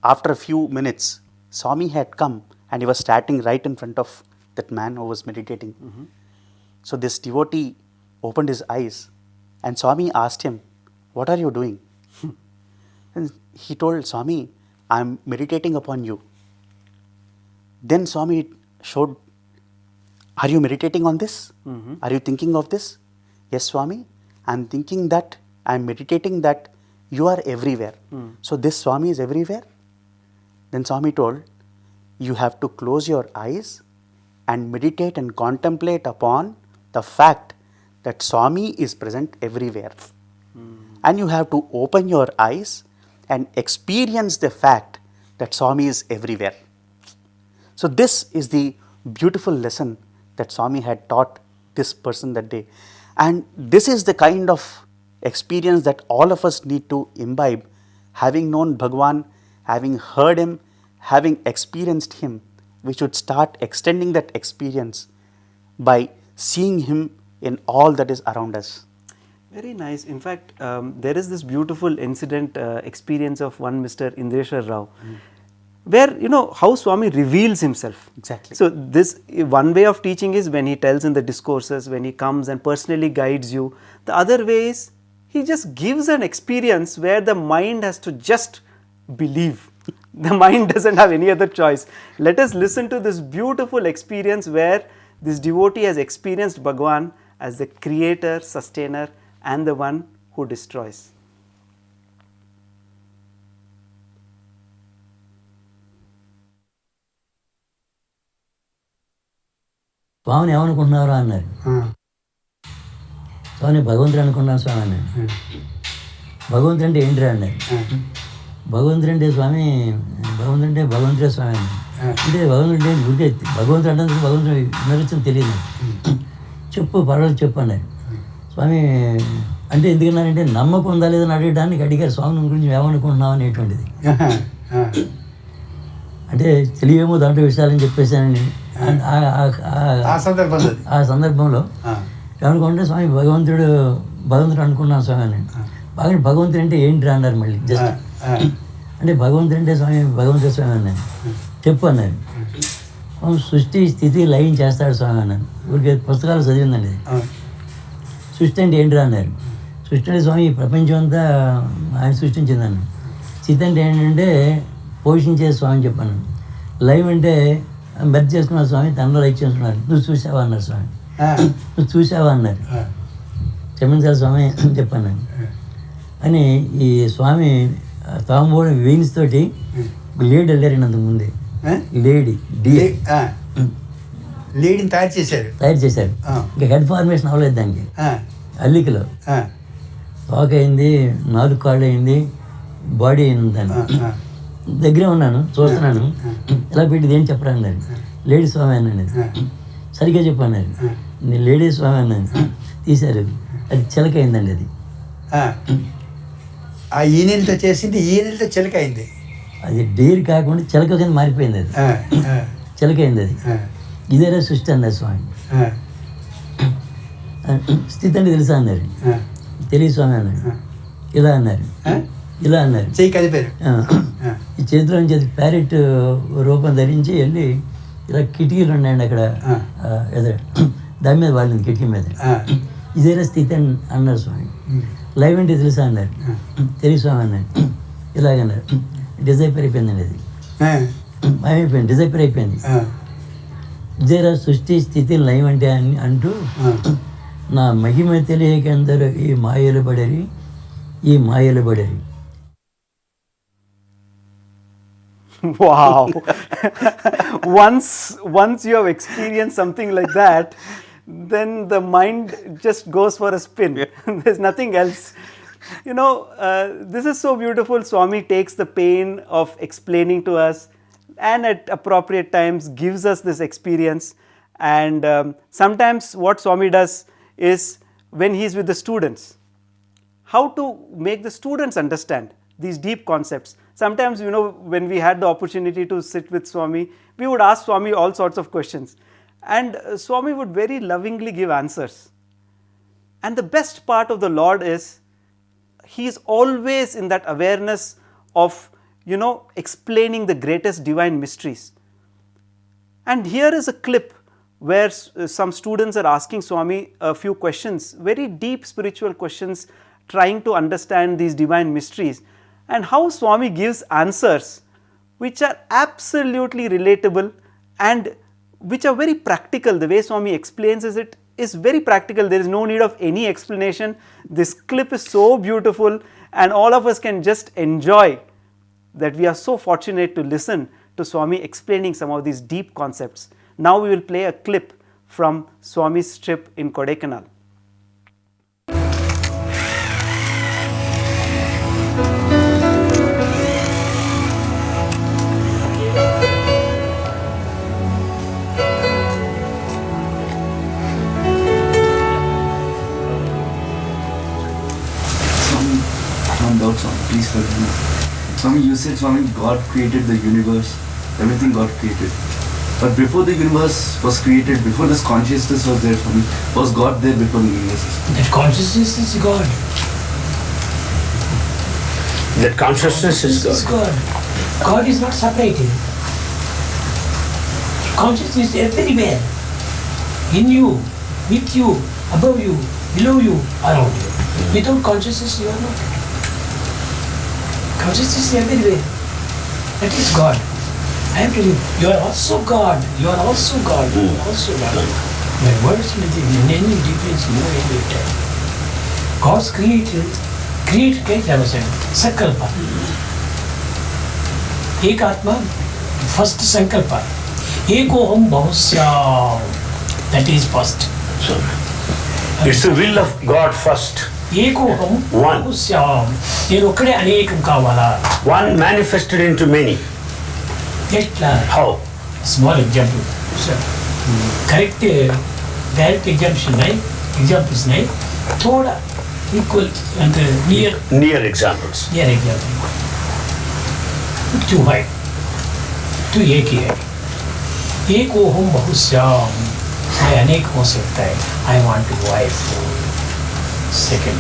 after a few minutes, Swami had come and he was standing right in front of that man who was meditating. So this devotee opened his eyes and Swami asked him, what are you doing? And he told Swami, I am meditating upon you. Then Swami showed, are you meditating on this? Are you thinking of this? Yes, Swami, I am thinking that, I am meditating that you are everywhere. So this Swami is everywhere? Then Swami told, you have to close your eyes and meditate and contemplate upon the fact that Swami is present everywhere. And you have to open your eyes and experience the fact that Swami is everywhere. So this is the beautiful lesson that Swami had taught this person that day. And this is the kind of experience that all of us need to imbibe. Having known Bhagwan, having heard him, having experienced him, we should start extending that experience by seeing him in all that is around us. Very nice. In fact, there is this beautiful incident experience of one Mr. Indreshwar Rao, where how Swami reveals himself. Exactly. So this one way of teaching is when he tells in the discourses, when he comes and personally guides you. The other way is he just gives an experience where the mind has to just believe. The mind doesn't have any other choice. Let us listen to this beautiful experience where this devotee has experienced Bhagwan as the creator, sustainer and the one who destroys. స్వామిని ఏమనుకుంటున్నారా అన్నారు. స్వామిని భగవంతుడు అనుకున్నాను స్వామి అన్నారు. భగవంతుడు అంటే ఏంటిరా అన్నారు. భగవంతుడు అంటే స్వామి, భగవంతుడు అంటే భగవంతుడే స్వామి అన్నారు. అంటే భగవంతుడు అంటే ఊరికే భగవంతుడు అంటే భగవంతుడు నిర్వచనం తెలియదు. చెప్పు పర్వాలేదు చెప్పు అన్నారు. స్వామి అంటే ఎందుకన్నారంటే నమ్మకం ఉందా లేదని అడగడానికి అడిగారు. స్వామి గురించి ఏమనుకుంటున్నావు అనేటువంటిది. అంటే తెలియేమో దాంట్లో విషయాలని చెప్పేశానని ఆ సందర్భంలో ఏమనుకుంటే స్వామి భగవంతుడు అనుకున్నాను స్వామి అని. బాగా భగవంతుడు అంటే ఏంటి అన్నారు. మళ్ళీ జస్ట్ అంటే భగవంతుడు అంటే స్వామి భగవంతుడు స్వామి అన్నాను. చెప్పు అన్నారు. సృష్టి స్థితి లయం చేస్తాడు స్వామి అన్నాను. ఊరికే పుస్తకాలు చదివిందండి. సృష్టి అంటే ఏంటిరా అన్నారు. సృష్టి అంటే స్వామి ప్రపంచం అంతా ఆయన సృష్టించిందన్నాను. స్థితి అంటే ఏంటంటే పోషించే స్వామి చెప్పాను. లైవ్ అంటే మెర్జ్ చేసుకున్నారు స్వామి, తనలో లైక్ చేసుకున్నారు. నువ్వు చూసావా అన్నారు స్వామి. నువ్వు చూసావా అన్నారు. క్షమించాలి స్వామి చెప్పాను అని. ఈ స్వామి తాంబూలం వెయిన్స్ తోటి లేడీ వెళ్ళారండి అంతకుముందే. లేడీ లేడీని తయారు చేశారు. ఇంకా హెడ్ ఫార్మేషన్ అవ్వలేదు దానికి. ఆ, అల్లికలో ఆ, వాక్ అయింది, 4 కాళ్ళు అయింది, బాడీ అయింది దాన్ని. దగ్గరే ఉన్నాను, చూస్తున్నాను. ఎలా పెట్టింది ఏం చెప్పరా అన్నారు. లేడీస్ స్వామి అన్నాను. సరిగ్గా చెప్పన్నారు. నేను లేడీస్ స్వామి అన్నాను. తీశారు, అది చిలక అయిందండి. అది ఆ. ఆ ఈనెలతో చేసింది, ఈనెలతో చిలక అయింది. అది డేర్ కాకుండా చిలక కింద మారిపోయింది. అది ఆ, ఆ, చిలక అయింది. అది ఆ, ఇదేరా సృష్టి అన్నారు స్వామి. ఆ, స్థితి అంటే తెలుసా అన్నారు. ఆ. తెలియ స్వామి అన్నారు. ఇలా అన్నారు, ఇలా అన్నారు. చెయ్యి కదిపారు. ఈ చేతిలో నుంచి అది ప్యారెట్ రూపం ధరించి వెళ్ళి ఇలా కిటికీలు ఉన్నాయండి అక్కడ ఎదురు, దాని మీద వాళ్ళని కిటికీ మీద. ఇదేరా స్థితి అని అన్నారు స్వామి. లైవ్ అంటే తెలుసా అన్నారు. తెలియ స్వామి అన్నారు. ఇలాగన్నారు. డిజైపర్ అయిపోయిందండి. అది అయిపోయింది, డిజైపర్ అయిపోయింది. ఇదేరా సృష్టి స్థితి లైవ్ అంటే అని అంటూ, నా మహిమ తెలియకందరూ ఈ మాయలు పడరి, ఈ మాయలు పడరి. Wow. once you have experienced something like that, then the mind just goes for a spin. There's nothing else. You know, this is so beautiful. Swami takes the pain of explaining to us and at appropriate times gives us this experience. And sometimes what Swami does is, when he's with the students, how to make the students understand these deep concepts. Sometimes, you know, when we had the opportunity to sit with Swami, we would ask Swami all sorts of questions, and Swami would very lovingly give answers. And the best part of the Lord is, he is always in that awareness of, you know, explaining the greatest divine mysteries. And here is a clip where some students are asking Swami a few questions, very deep spiritual questions, trying to understand these divine mysteries, and how Swami gives answers which are absolutely relatable and which are very practical. The way Swami explains it is very practical. There is no need of any explanation. This clip is so beautiful, and all of us can just enjoy that we are so fortunate to listen to Swami explaining some of these deep concepts. Now we will play a clip from Swami's trip in Kodaikanal. Please forgive me. Swami, you said, Swami, God created the universe, everything God created. But before the universe was created, before this consciousness was there, Swami, was God there before the universe? That consciousness is God. That consciousness is God. God. God is not separated. Consciousness is everywhere. In you, with you, above you, below you, around you. Without consciousness, you are not. Consciousness is everywhere. That is God. I am telling you, you are also God. You are also God. You are also God. My words will be in any difference, no any time. God's created क्या है संकल्प. एक आत्मा, first संकल्प. एको हम बहुश्याम. That is first. It's the will of God first. एको हम बहुश्याम. నేను ఒక్కడే అనేకం కావాలా. One manifested into many. ఎట్లా? How? Small example. Correct direct example नहीं, examples नहीं. थोड़ा equal and near examples. Near example. Too high. Too एक ही है. एको हम बहुश्याम. मैं अनेक हो सकता है. I want wife. Second.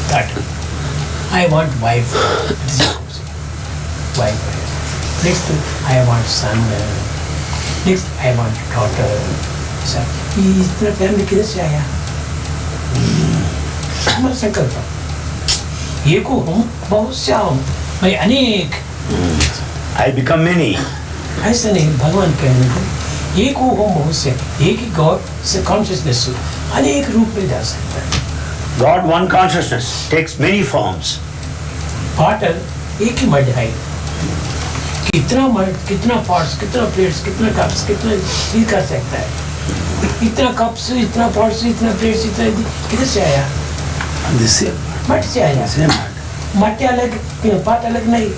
That. I want wife. Wife. Next, I want son. Next, I want daughter. Son. इतना फैमिली किधर से आया? हमारा संकल्प. एको हम बहुश्याम. मैं अनेक. I become many. ऐसा नहीं भगवान कहने को. एको हम बहुश्याम. एक ही गॉड से कॉन्शियसनेस अनेक रूप में जा सकता है. God, one consciousness, takes many forms. Water, एक ही मड है. कितना पॉट्स, कितना प्लेट्स, कितना कप्स, कितना ये कर सकता है? इतना कप्स, इतना पॉट्स, इतना प्लेट्स, इतना किधर से आया? मट से आया। मट अलग, पाट अलग नहीं।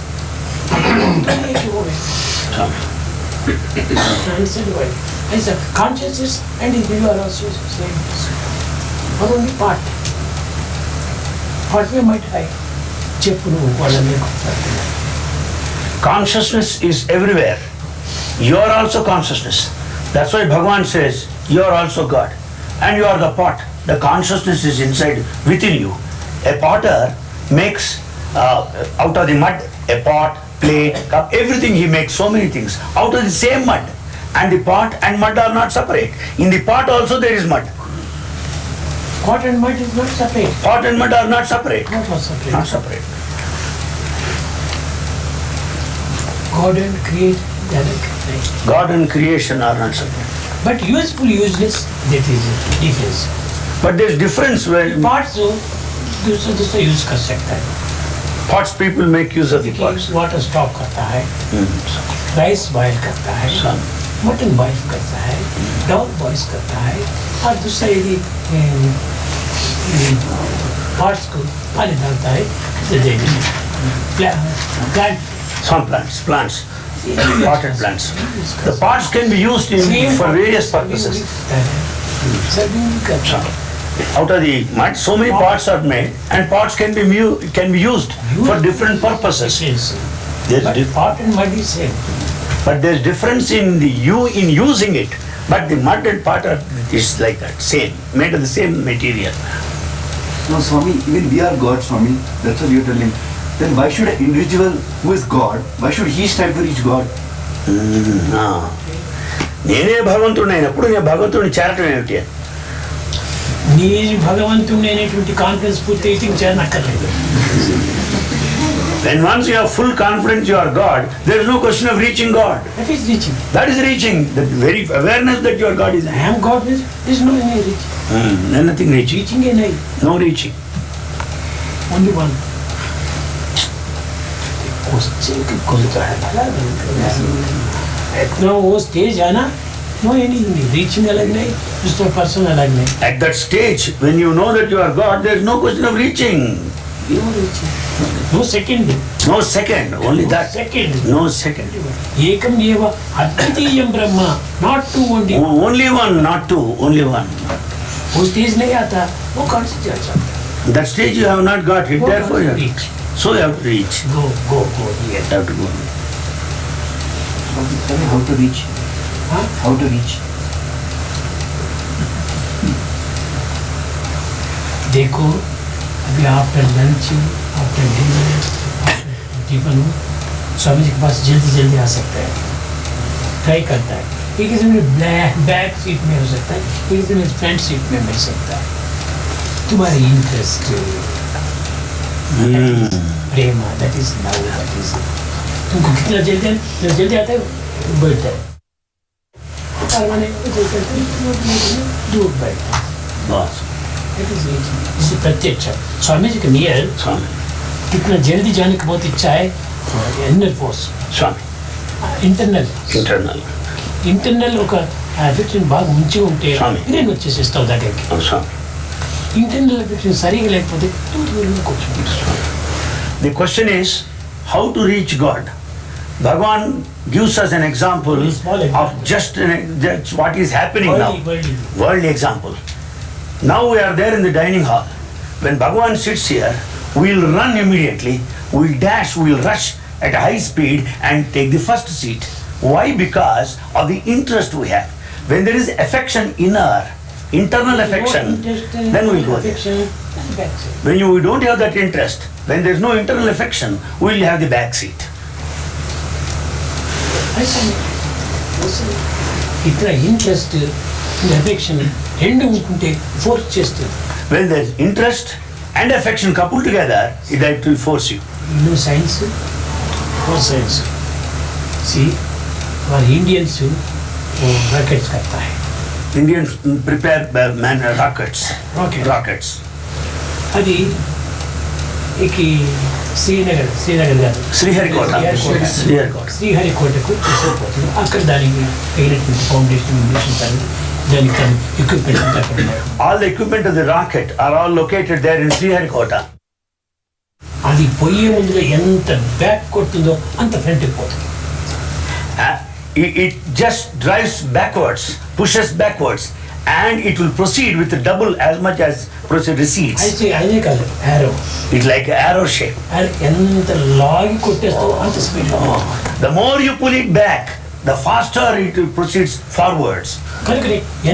ऐसा consciousness and you are also same. Or only part. Part में मट है। चेपुनु वाला में Consciousness is everywhere. You are also consciousness. That's why Bhagavan says, you are also God. And you are the pot. The consciousness is inside, within you. A potter makes out of the mud, a pot, plate, cup, everything he makes, so many things. Out of the same mud. And the pot and mud are not separate. In the pot also there is mud. pot and mud is not separate. Pot and mud are not separate. Not separate. Not separate. God and create, they are like, God and creation are not separate. but useful, useless, that is the difference. But there is difference when Parts जो दूसरा use कर सकता है. pots people make use of the pots. Water stock करता है, rice boil करता है, mutton boil करता है, डॉग बॉयल करता है, और दूसरा यदि पार्ट्स को पानी डालता है तो plant Some plants, potted plants. The pots can be used for various purposes. Out of the mud, so many pots are made, and pots can be used for different purposes. But pot and mud is same. But there's difference in using it. But the mud and pot is like that, same, made of the same material. No, Swami, even we are God, Swami. That's what you're telling. Then why should an individual who is God, why should he strive to reach God? నేనే భగవంతుడు అయినప్పుడు నేను భగవంతుడిని చేరటం ఏమిటి? నేను భగవంతుడిని అనేటువంటి కాన్ఫిడెన్స్ పూర్తి అయితే చేరనక్కర్లేదు. When once you have full confidence you are God, there is no question of reaching God. That is reaching. That is reaching. The very awareness that you are God is. I am God, there is no any reaching. Nothing reaching. Reaching है नहीं. No reaching. Only one. Question की कोई तो है भला इतना वो stage है ना, नो एनी रीचिंग अलग नहीं, दूसरा पर्सन अलग नहीं. At that stage, when you know that you are God, there is no question of reaching. No second. No second, only that. Second. No second. एकम एव अद्वितीयं ब्रह्म, not two only. Only one, not two, only one. वो stage नहीं आता, वो कौन सी जा सकता? That stage you have not got it, therefore you have to reach. So you have to reach. Go. Yes. You have to go. How to reach? Huh? How to reach? देखो अभी after lunch, after dinner, tiffin Swami ji के पास जल्दी आ सकता है, try करता है. एक किसी में बैक सीट में हो सकता है, एक किसी में फ्रंट सीट में मिल सकता है. तुम्हारी interest, Prema, that is love, that is तुमको कितना जल्दी आता है बैठता है. दूर बैठता है. बस. इसे प्रत्यक्ष स्वामी जी के नियर कितना जल्दी जाने की बहुत इच्छा है. इनर फोर्स स्वामी. ఇంటర్నల్ ఒక అఫెక్షన్ బాగా ఉంచి ఉంటే గ్రీన్ వచ్చేసేస్తావు దగ్గరికి. ఇంటర్నల్ అఫెక్షన్ సరిగా లేకపోతే కూర్చుంటావు. The question is how to reach God. Bhagavan gives us an example of just that's what is happening now. Worldly example. Now we are there in the dining hall. When Bhagavan sits here, we'll run immediately, we'll dash, we'll rush at high speed and take the first seat. Why? Because of the interest we have. When there is affection internal affection, then we'll go there. When we don't have that interest, when there is no internal affection, we'll have the back seat. ఇట్లా interest affection రెండు ఉంటుంటే force చేస్తుంది. When there is interest and affection coupled together, it will force you. No science, for science. See, हमारे Indians rockets करता है. Indians prepare rockets. Rocket. Rockets. అది एक శ్రీనగర్ కాదు, Sriharikota. శ్రీహరికోటకు తీసుకుపోతుంది. అక్కడ దానికి అయినటువంటి ఫౌండేషన్ దానికి ఎక్విప్మెంట్ అంతా అక్కడ ఉన్నాయి. All the equipment of the rocket are all located there in Sriharikota. అది పోయే ముందులో ఎంత బ్యాక్ కొడుతుందో అంత ఫ్రంట్కి పోతుంది. It just drives backwards, pushes backwards, and it will proceed with double as much as recedes. అదే కాదు, arrow It's like an arrow shape. ఎంత లాగి కొట్టేస్తో అంత speed. The more you pull it back, the faster it proceeds forwards. కనుక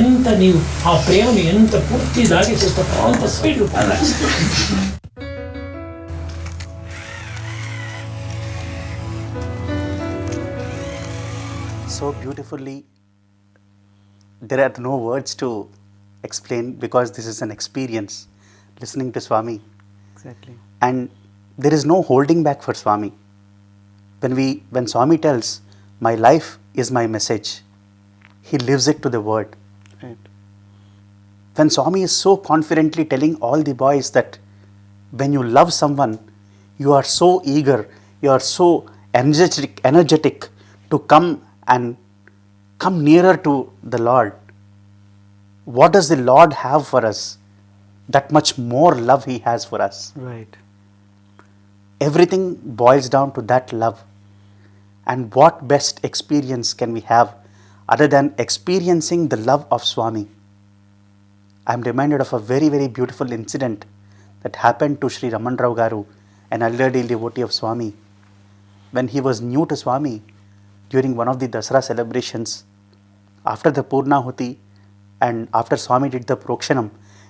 ఎంత నీవు ఆ ప్రేమను ఎంత పూర్తి దాగి చేస్తావు అంత speed. So beautifully, there are no words to explain because this is an experience listening to Swami. Exactly. And there is no holding back for Swami. When Swami tells, my life is my message, he lives it to the word. Right. When Swami is so confidently telling all the boys that when you love someone, you are so eager, you are so energetic to come nearer to the Lord. What does the Lord have for us? That much more love he has for us. Right. Everything boils down to that love. And what best experience can we have other than experiencing the love of Swami? I am reminded of a very, very beautiful incident that happened to Sri Raman Rao Garu, an elderly devotee of Swami. When he was new to Swami, during one of the Dasara celebrations, after the Purnahuti and after Swami did the Prokshanam,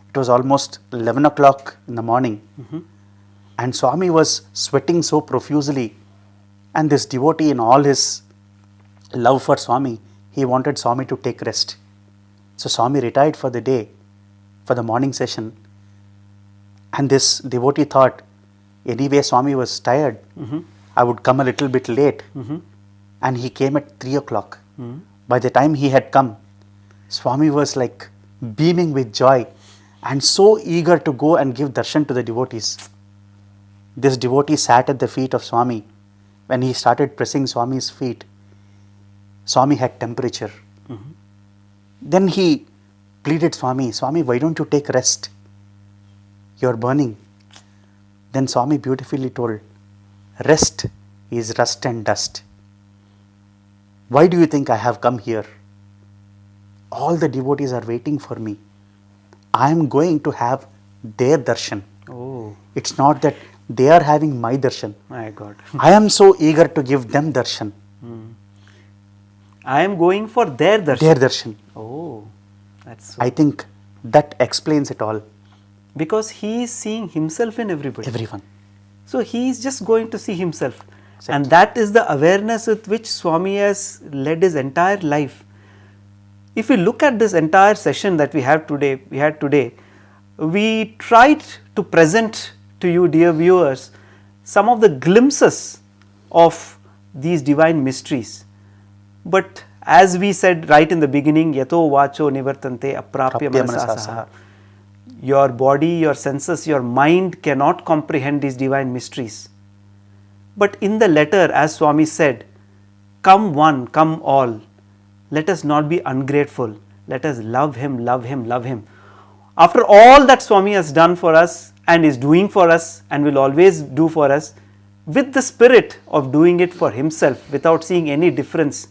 it was almost 11 o'clock in the morning. And Swami was sweating so profusely, and this devotee, in all his love for Swami, he wanted Swami to take rest. So Swami retired for the day, for the morning session, and this devotee thought, anyway Swami was tired, I would come a little bit late. And he came at 3 o'clock. By the time he had come, Swami was like beaming with joy and so eager to go and give darshan to the devotees. This devotee sat at the feet of Swami. When he started pressing Swami's feet, Swami had temperature. Then he pleaded, Swami, why don't you take rest? You are burning. Then Swami beautifully told, rest is rust and dust. Why do you think I have come here? All the devotees are waiting for me. I am going to have their darshan. Oh, It's not that they are having my darshan. my God. I am so eager to give them darshan. I am going for their darshan. Their darshan. Oh, that's so. I think that explains it all. Because he is seeing himself in everybody. Everyone. So he is just going to see himself. And that is the awareness with which Swami has led his entire life. If we look at this entire session that we had today, we tried to present to you, dear viewers, some of the glimpses of these divine mysteries. But as we said right in the beginning, yato vacho nivartante aprapya manasasaha. Your body, your senses, your mind cannot comprehend these divine mysteries. But in the letter, as Swami said, come one, come all. Let us not be ungrateful. Let us love him, love him, love him. After all that Swami has done for us and is doing for us and will always do for us, with the spirit of doing it for himself without seeing any difference,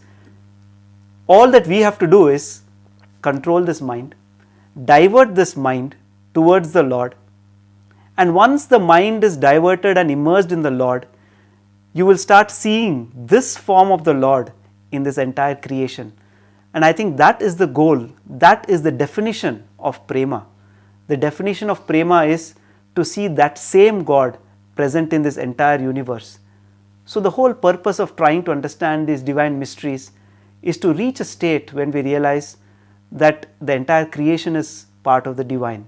all that we have to do is control this mind, divert this mind towards the Lord. And once the mind is diverted and immersed in the Lord, you will start seeing this form of the Lord in this entire creation. And I think that is the goal, that is the definition of prema. The definition of prema is to see that same God present in this entire universe. So the whole purpose of trying to understand these divine mysteries is to reach a state when we realize that the entire creation is part of the divine.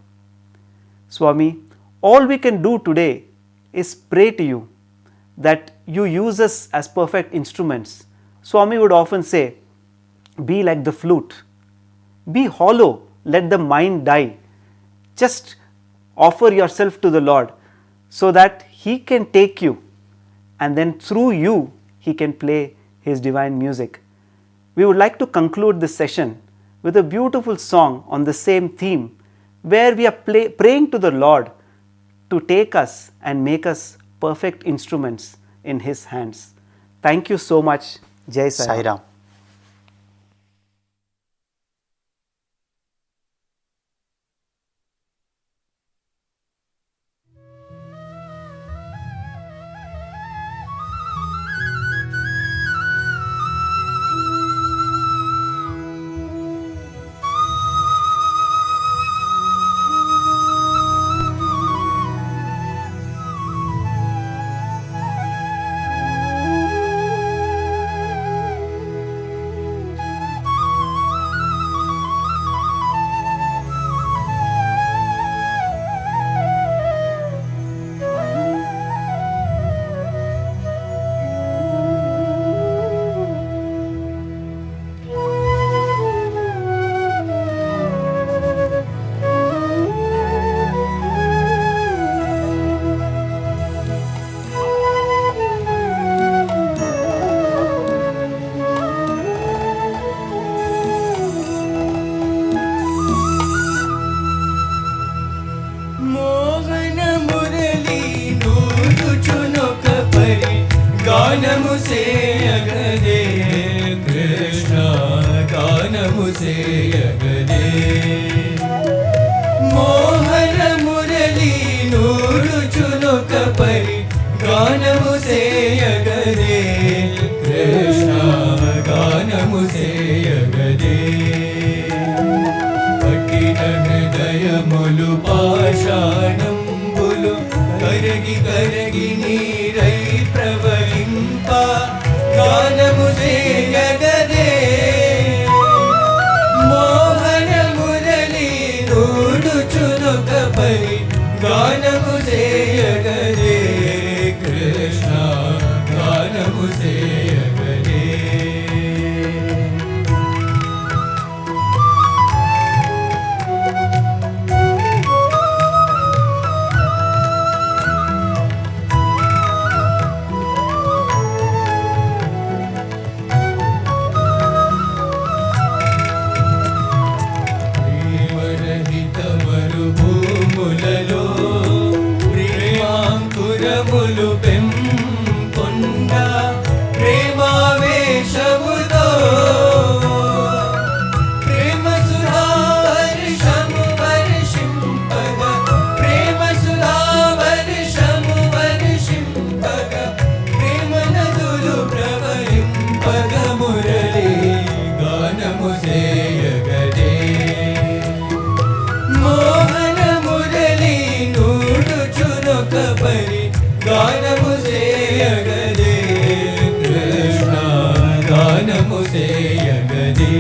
Swami, all we can do today is pray to you that you use us as perfect instruments. Swami would often say, be like the flute, be hollow, let the mind die. Just offer yourself to the Lord so that He can take you, and then through you, He can play His divine music. We would like to conclude this session with a beautiful song on the same theme, where we are praying to the Lord to take us and make us perfect instruments in His hands. Thank you so much. Jai Sai Ram. Sai Ram. गानमु सेयगदे कृष्ण गानमु सेयगदे मोहन मुरली नूरुचुनुक परि गानमु सेयगदे कृष्ण गानमु सेयगदे कठिन हृदयमुलु पाषाणंबुलु करगी करगी नीरै प्रवलिंप गानमु सेयगदे मोहन मुरली नूरुचुनुक परि गानमु सेयगदे कृष्ण गानमु सेयगदे భూములలో ప్రేమాంకురములు పెంపొంద ప్రేమావేశముతో ప్రేమ సుధా వర్షము వర్షింపగ ప్రేమ సుధా వర్షము వర్షింపగ ప్రేమ నదులు ప్రవహింపగ మురళి గానము సేయగదే मोहन मुरली नूरुचुनुक परि गानमु सेयगदे कृष्ण गानमु सेयगदे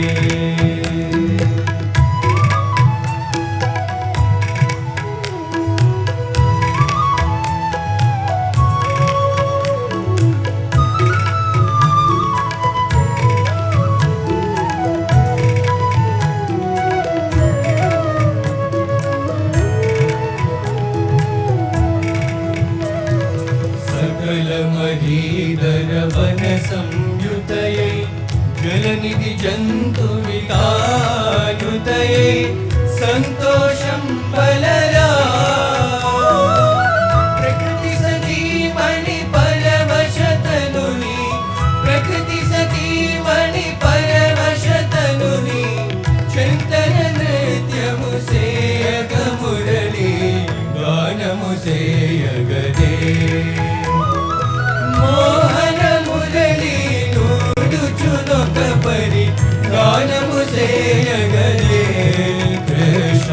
वन संयुतये जलनिधि जंतु विकानुतये संतोषं बलरा प्रकृति सजीवनि परवशतनुनि प्रकृति सजीवनि परवशतनुनि चिंतन नृत्यमु सेयग मुरली गानमु सेयगदे मोहन मुरली नूरुचुनुक परि गानमु सेयगदे कृष्ण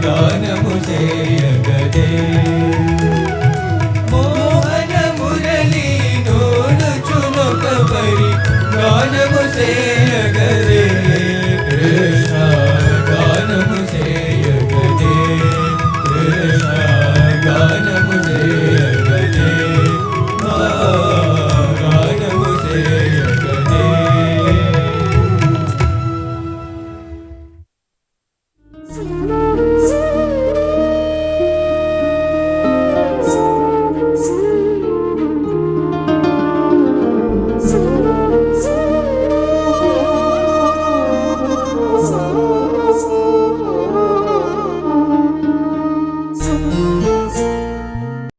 गानमु सेयगदे